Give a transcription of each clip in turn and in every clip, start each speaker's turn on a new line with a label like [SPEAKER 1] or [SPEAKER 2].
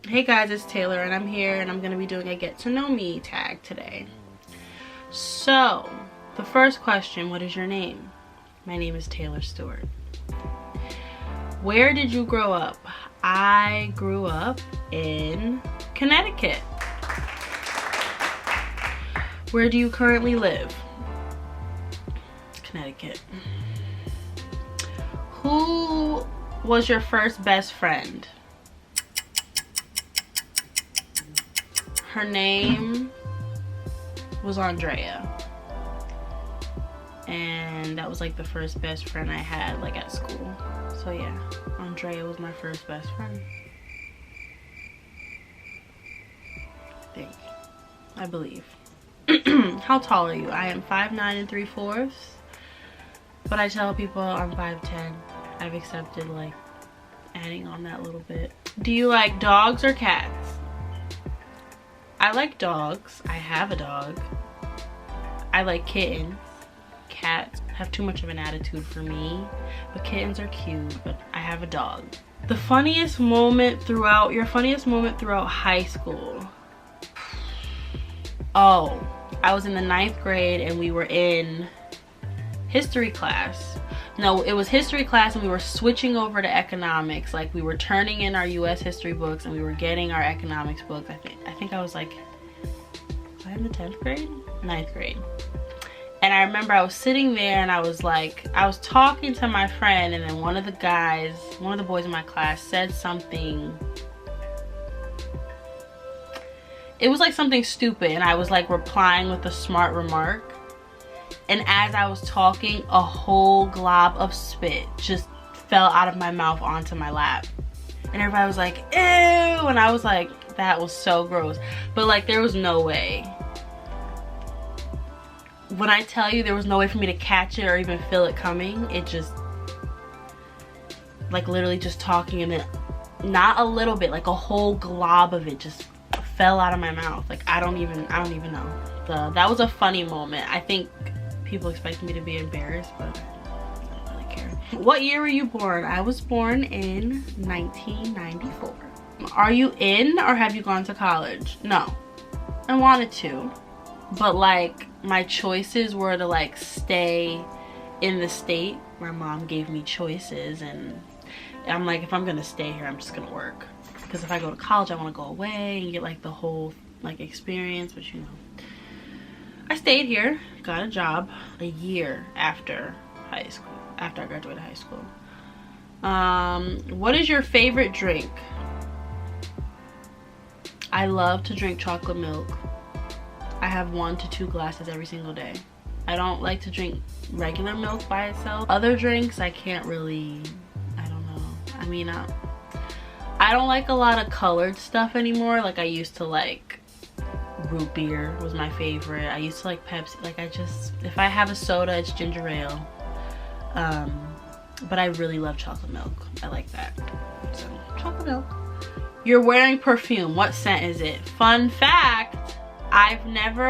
[SPEAKER 1] Hey guys, it's Taylor and I'm here and I'm gonna be doing a get to know me tag today. So, the first question, what is your name? My name is Taylor Stewart. Where did you grow up? I grew up in Connecticut. Where do you currently live? Connecticut. Who was your first best friend? Her name was Andrea. And that was like the first best friend I had like at school. So yeah, Andrea was my first best friend. I believe. How tall are you? I am 5'9" and 3/4. But I tell people I'm 5'10". I've accepted like adding on that little bit. Do you like dogs or cats? I like dogs. I have a dog. I like kittens. Cats have too much of an attitude for me, but kittens are cute. But I have a dog. The funniest moment throughout, your funniest moment throughout high school. Oh, I was in the 9th grade and we were in history class. No, it was history class and we were switching over to economics. Like we were turning in our US history books and we were getting our economics books. I think I was like, was I in the 10th grade? 9th grade. And I remember I was sitting there and I was talking to my friend, and then one of the boys in my class said something. It was like something stupid and I was like replying with a smart remark. And as I was talking, a whole glob of spit just fell out of my mouth onto my lap. And everybody was like, ew! And I was like, that was so gross. But like, there was no way. When I tell you there was no way for me to catch it or even feel it coming, it just, like literally just talking and then, not a little bit, like a whole glob of it just fell out of my mouth. Like, I don't even know. That was a funny moment. I think people expect me to be embarrassed, but I don't really care. What year were you born? I was born in 1994. Are you in or have you gone to college? No. I wanted to, but like my choices were to like stay in the state. My mom gave me choices and I'm like, if I'm gonna stay here, I'm just gonna work. Because if I go to college, I want to go away and get like the whole like experience, but you know. I stayed here, got a job a year after high school, after I graduated high school. What is your favorite drink? I love to drink chocolate milk. I have 1 to 2 glasses every single day. I don't like to drink regular milk by itself. Other drinks, I can't really, I don't know. I mean, I don't like a lot of colored stuff anymore. Like I used to like root beer was my favorite. I used to like Pepsi. Like if I have a soda, it's ginger ale. But I really love chocolate milk. I like that. So, chocolate milk. You're wearing perfume. What scent is it? Fun fact, I've never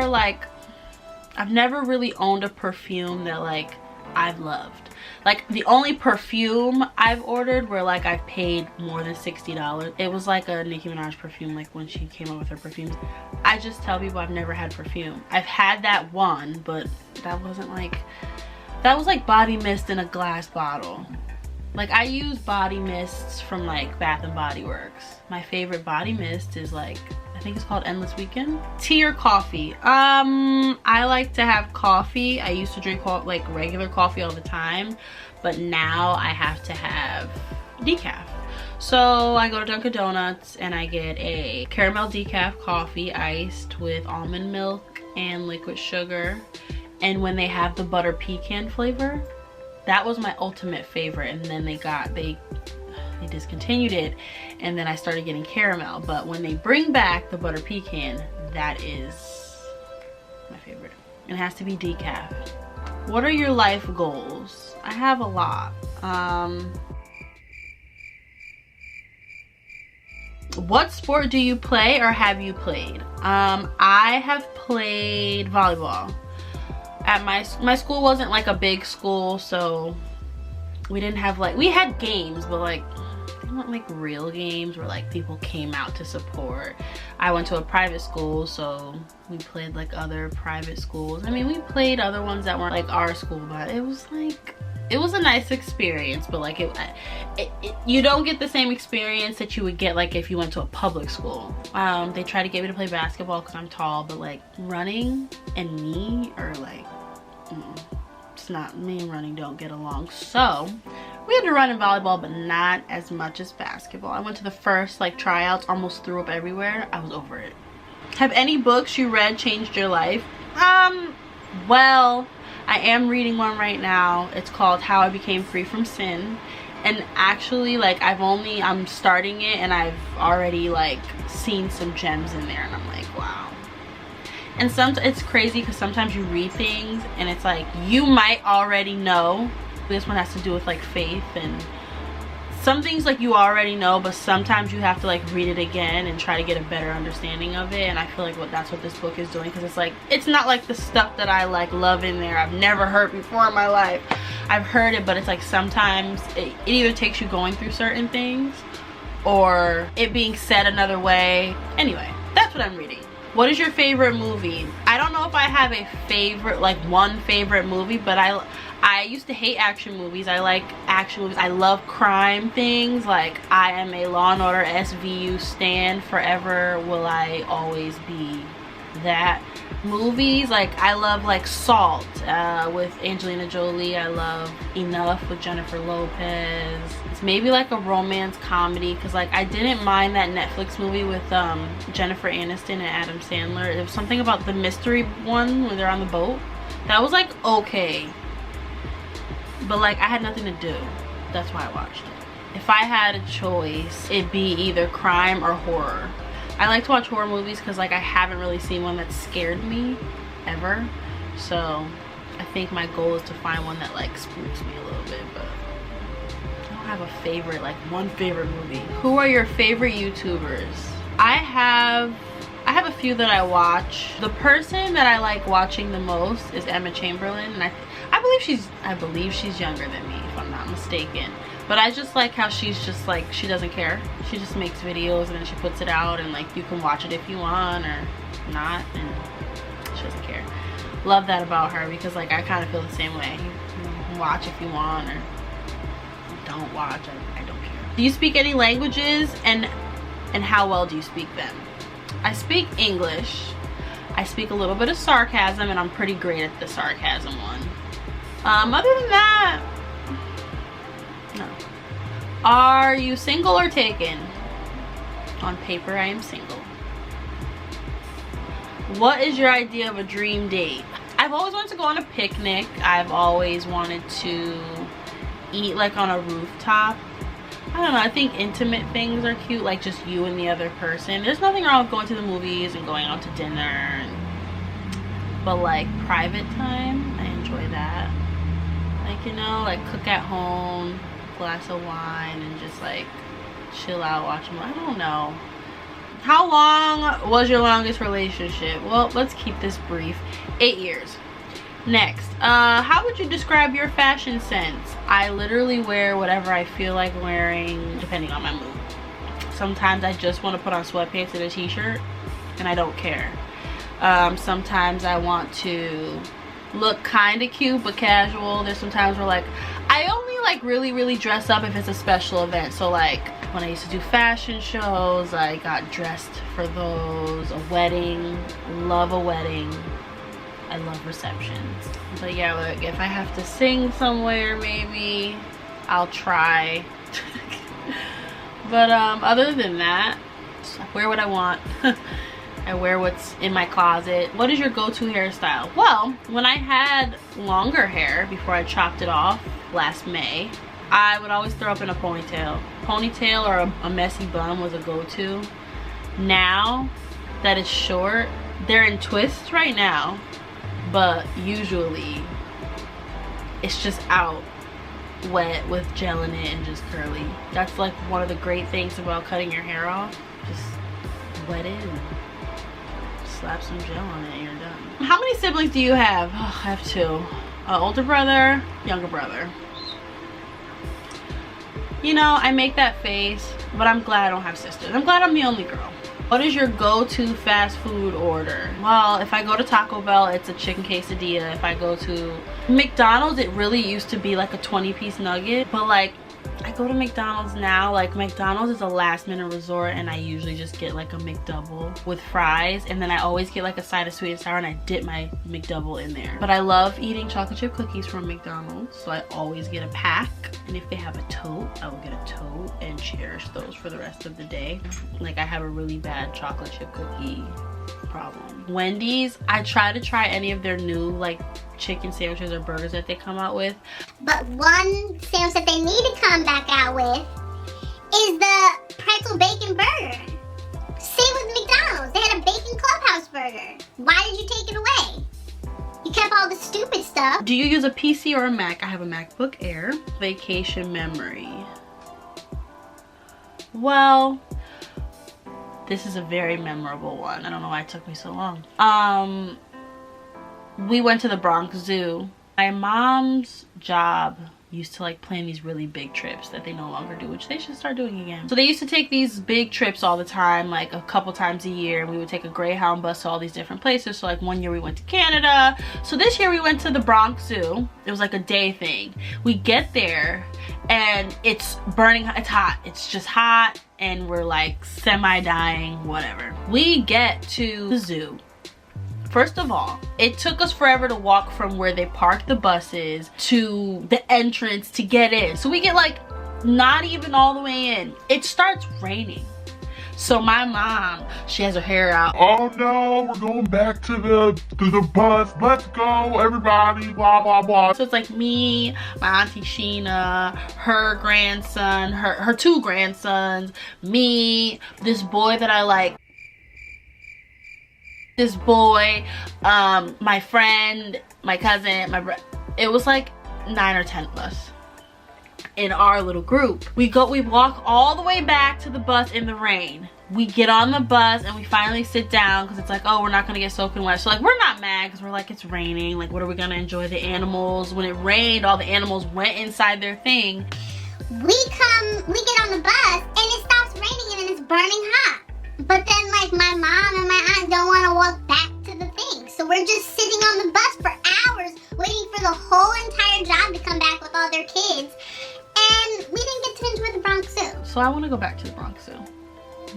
[SPEAKER 1] really owned a perfume that like I've loved. Like the only perfume I've ordered where like I've paid more than $60. It was like a Nicki Minaj perfume, like when she came up with her perfumes. I just tell people I've never had perfume. I've had that one, but that wasn't like, that was like body mist in a glass bottle. Like I use body mists from like Bath and Body Works. My favorite body mist is like, I think it's called Endless Weekend. Tea or coffee? I like to have coffee. I used to drink like regular coffee all the time, but now I have to have decaf. So I go to Dunkin' Donuts and I get a caramel decaf coffee iced with almond milk and liquid sugar. And when they have the butter pecan flavor, that was my ultimate favorite. And then they discontinued it, and then I started getting caramel. But when they bring back the butter pecan, that is my favorite. It has to be decaf. What are your life goals? I have a lot. What sport do you play or have you played? I have played volleyball. At my school wasn't like a big school, so we didn't have like, we had games, but like they weren't like real games where like people came out to support. I went to a private school, so we played like other private schools. I mean, we played other ones that weren't like our school, but it was like, it was a nice experience, but like you don't get the same experience that you would get like if you went to a public school. They tried to get me to play basketball because I'm tall, but like running and me are like, it's not, me and running don't get along. So we had to run in volleyball, but not as much as basketball. I went to the first like tryouts, almost threw up everywhere. I was over it. Have any books you read changed your life? Well, I am reading one right now. It's called How I Became Free from Sin. And actually, like, I'm starting it and I've already like seen some gems in there and I'm like, wow. And it's crazy because sometimes you read things and it's like, you might already know. This one has to do with like faith, and some things like you already know, but sometimes you have to like read it again and try to get a better understanding of it. And I feel like that's what this book is doing, because it's like, it's not like the stuff that I like love in there I've never heard before in my life. I've heard it, but it's like sometimes it either takes you going through certain things or it being said another way. Anyway, that's what I'm reading. What is your favorite movie? I don't know if I have a favorite, like one favorite movie, but I used to hate action movies. I like action movies. I love crime things. Like, I am a Law & Order SVU stan. Forever will I always be that. Movies, like, I love like Salt with Angelina Jolie. I love Enough with Jennifer Lopez. It's maybe like a romance comedy, because like I didn't mind that Netflix movie with Jennifer Aniston and Adam Sandler. It was something about the mystery one when they're on the boat. That was like okay, but like I had nothing to do. That's why I watched it. If I had a choice, it'd be either crime or horror. I like to watch horror movies because like I haven't really seen one that scared me ever. So I think my goal is to find one that like spooks me a little bit, but I don't have a favorite, like one favorite movie. Who are your favorite YouTubers? I have a few that I watch. The person that I like watching the most is Emma Chamberlain, and I believe she's younger than me, if I'm not mistaken. But I just like how she's just like, she doesn't care. She just makes videos and then she puts it out, and like you can watch it if you want or not, and she doesn't care. Love that about her, because like I kind of feel the same way. You can watch if you want or don't watch. I don't care. Do you speak any languages, and how well do you speak them? I speak English. I speak a little bit of sarcasm, and I'm pretty great at the sarcasm one. Other than that, no. Are you single or taken? On paper, I am single. What is your idea of a dream date? I've always wanted to go on a picnic. I've always wanted to eat like on a rooftop. I don't know, I think intimate things are cute, like just you and the other person. There's nothing wrong with going to the movies and going out to dinner, but like private time, I enjoy that. Like, you know, like cook at home, glass of wine, and just like chill out, watch them. I don't know. How long was your longest relationship? Well, let's keep this brief. 8 years. Next, how would you describe your fashion sense? I literally wear whatever I feel like wearing depending on my mood. Sometimes I just want to put on sweatpants and a t-shirt and I don't care. Sometimes I want to look kind of cute but casual. There's some times where like I only like really dress up if it's a special event. So like when I used to do fashion shows, I got dressed for those. A wedding, love a wedding. I love receptions. But yeah, like if I have to sing somewhere, maybe I'll try. But other than that, I wear what I want. I wear what's in my closet. What is your go-to hairstyle? Well, when I had longer hair before I chopped it off last May, I would always throw up in a ponytail. Ponytail or a messy bun was a go-to. Now that it's short, they're in twists right now, but usually it's just out wet with gel in it and just curly. That's like one of the great things about cutting your hair off. Just wet it and slap some gel on it and you're done. How many siblings do you have? Oh, I have 2. Older brother, younger brother. You know, I make that face, but I'm glad I don't have sisters. I'm glad I'm the only girl. What is your go-to fast food order? Well, if I go to Taco Bell, it's a chicken quesadilla. If I go to McDonald's, it really used to be like a 20-piece nugget. But like, I go to McDonald's now. Like, McDonald's is a last-minute resort, and I usually just get like a McDouble with fries. And then I always get like a side of sweet and sour, and I dip my McDouble in there. But I love eating chocolate chip cookies from McDonald's, so I always get a pack. And if they have a tote, I will get a tote and cherish those for the rest of the day. Like, I have a really bad chocolate chip cookie problem. Wendy's, I try to try any of their new like chicken sandwiches or burgers that they come out with.
[SPEAKER 2] But one sandwich that they need to come back out with is the pretzel bacon burger. Same with McDonald's. They had a bacon clubhouse burger. Why did you take it away? You kept all the stupid stuff.
[SPEAKER 1] Do you use a PC or a Mac? I have a MacBook Air. Vacation memory. Well, this is a very memorable one. I don't know why it took me so long. We went to the Bronx Zoo. My mom's job used to like plan these really big trips that they no longer do, which they should start doing again. So they used to take these big trips all the time, like a couple times a year, and we would take a Greyhound bus to all these different places. So like one year we went to Canada. So this year we went to the Bronx Zoo. It was like a day thing. We get there and it's burning, it's hot. It's just hot and we're like semi-dying, whatever. We get to the zoo. First of all, it took us forever to walk from where they park the buses to the entrance to get in. So we get like not even all the way in. It starts raining. So my mom, she has her hair out.
[SPEAKER 3] Oh no, we're going back to the bus. Let's go, everybody, blah, blah, blah.
[SPEAKER 1] So it's like me, my auntie Sheena, her grandson, her two grandsons, me, this boy that I like. This boy, my friend, my cousin, it was like 9 or 10 of us in our little group. We walk all the way back to the bus in the rain. We get on the bus and we finally sit down because it's like, oh, we're not gonna get soaking wet. So like, we're not mad because we're like, it's raining. Like, what are we gonna enjoy the animals? When it rained, all the animals went inside their thing.
[SPEAKER 2] We get on the bus and it stops raining and it's burning hot. But then like my mom and my aunt don't want to walk back to the thing. So we're just sitting on the bus for hours waiting for the whole entire job to come back with all their kids. And we didn't get to enjoy the Bronx Zoo.
[SPEAKER 1] So I want to go back to the Bronx Zoo.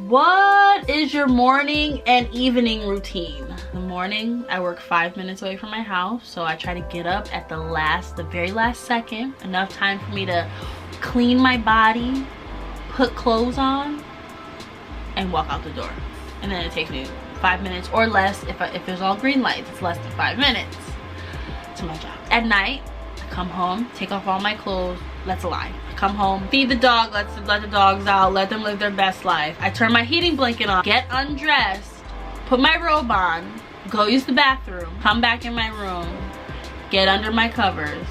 [SPEAKER 1] What is your morning and evening routine? In the morning, I work 5 minutes away from my house. So I try to get up at the very last second. Enough time for me to clean my body, put clothes on, and walk out the door. And then it takes me 5 minutes or less. If there's all green lights, it's less than 5 minutes to my job. At night, I come home, take off all my clothes. That's a lie. I come home, feed the dog, let the dogs out, let them live their best life. I turn my heating blanket on, get undressed, put my robe on, go use the bathroom, come back in my room, get under my covers,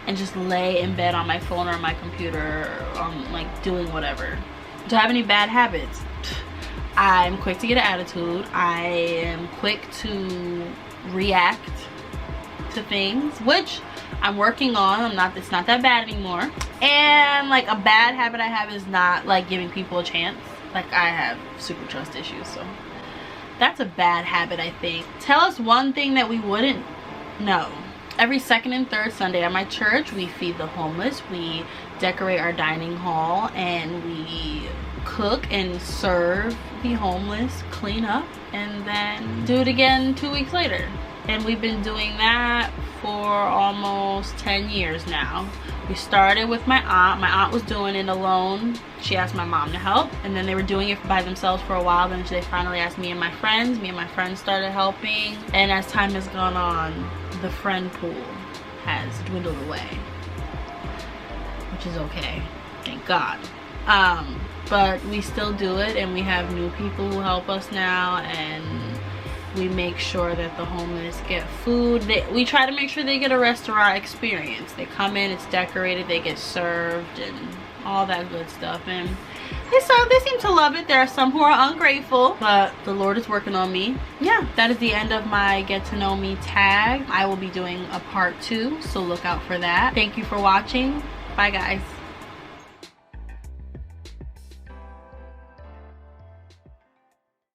[SPEAKER 1] and just lay in bed on my phone or my computer, or like doing whatever. Do I have any bad habits? I'm quick to get an attitude. I am quick to react to things, which I'm working on. It's not that bad anymore. And like a bad habit I have is not like giving people a chance. Like, I have super trust issues, so that's a bad habit, I think. Tell us one thing that we wouldn't know. Every second and third Sunday at my church, we feed the homeless, we decorate our dining hall, and we cook and serve the homeless, clean up, and then do it again 2 weeks later. And we've been doing that for almost 10 years now. We started with my aunt. My aunt was doing it alone. She asked my mom to help, and then they were doing it by themselves for a while. Then they finally asked me and my friends. Me and my friends started helping, and as time has gone on, the friend pool has dwindled away, which is okay, thank God. But we still do it, and we have new people who help us now, and we make sure that the homeless get food. We try to make sure they get a restaurant experience. They come in, it's decorated, they get served, and all that good stuff. And they seem to love it. There are some who are ungrateful, but the Lord is working on me. Yeah, that is the end of my Get to Know Me tag. I will be doing a part 2, so look out for that. Thank you for watching. Bye, guys.